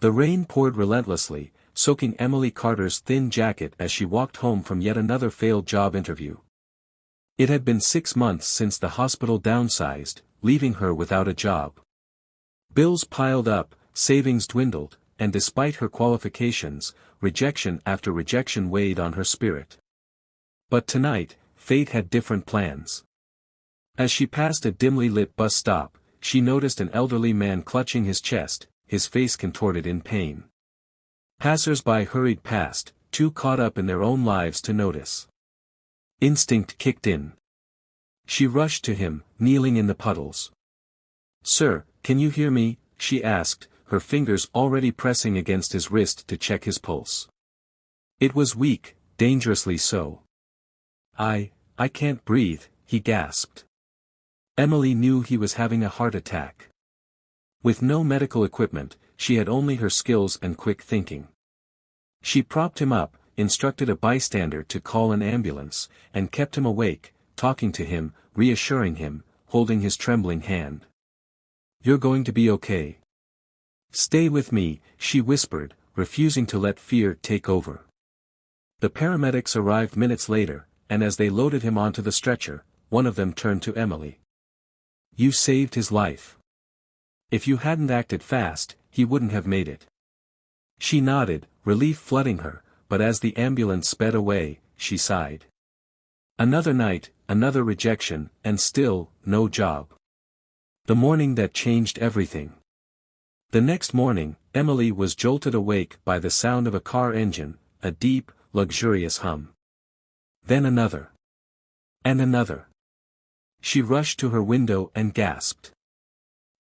The rain poured relentlessly, soaking Emily Carter's thin jacket as she walked home from yet another failed job interview. It had been 6 months since the hospital downsized, leaving her without a job. Bills piled up, savings dwindled, and despite her qualifications, rejection after rejection weighed on her spirit. But tonight, fate had different plans. As she passed a dimly lit bus stop, she noticed an elderly man clutching his chest, his face contorted in pain. Passers-by hurried past, too caught up in their own lives to notice. Instinct kicked in. She rushed to him, kneeling in the puddles. "Sir, can you hear me?" she asked, her fingers already pressing against his wrist to check his pulse. It was weak, dangerously so. I can't breathe," he gasped. Emily knew he was having a heart attack. With no medical equipment, she had only her skills and quick thinking. She propped him up, instructed a bystander to call an ambulance, and kept him awake, talking to him, reassuring him, holding his trembling hand. "You're going to be okay. Stay with me," she whispered, refusing to let fear take over. The paramedics arrived minutes later, and as they loaded him onto the stretcher, one of them turned to Emily. "You saved his life. If you hadn't acted fast, he wouldn't have made it." She nodded, relief flooding her, but as the ambulance sped away, she sighed. Another night, another rejection, and still, no job. The morning that changed everything. The next morning, Emily was jolted awake by the sound of a car engine, a deep, luxurious hum. Then another. And another. She rushed to her window and gasped.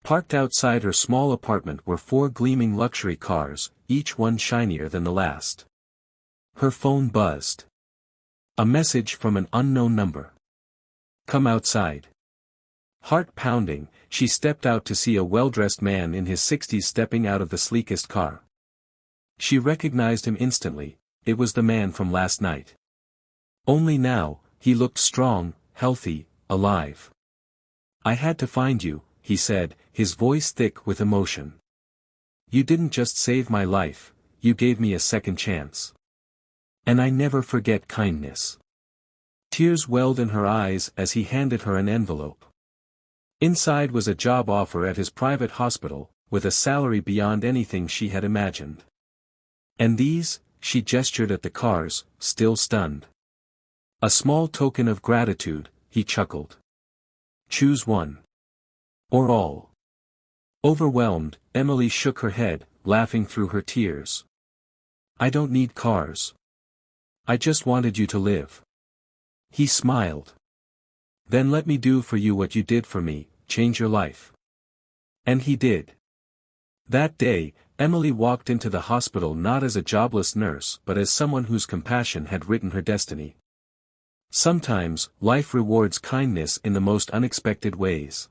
Parked outside her small apartment were 4 gleaming luxury cars, each one shinier than the last. Her phone buzzed. A message from an unknown number. "Come outside." Heart pounding, she stepped out to see a well-dressed man in his 60s stepping out of the sleekest car. She recognized him instantly, it was the man from last night. Only now, he looked strong, healthy, alive. "I had to find you," he said, his voice thick with emotion. "You didn't just save my life, you gave me a second chance. And I never forget kindness." Tears welled in her eyes as he handed her an envelope. Inside was a job offer at his private hospital, with a salary beyond anything she had imagined. "And these?" she gestured at the cars, still stunned. "A small token of gratitude," he chuckled. "Choose one. Or all." Overwhelmed, Emily shook her head, laughing through her tears. "I don't need cars. I just wanted you to live." He smiled. "Then let me do for you what you did for me, change your life." And he did. That day, Emily walked into the hospital not as a jobless nurse but as someone whose compassion had written her destiny. Sometimes, life rewards kindness in the most unexpected ways.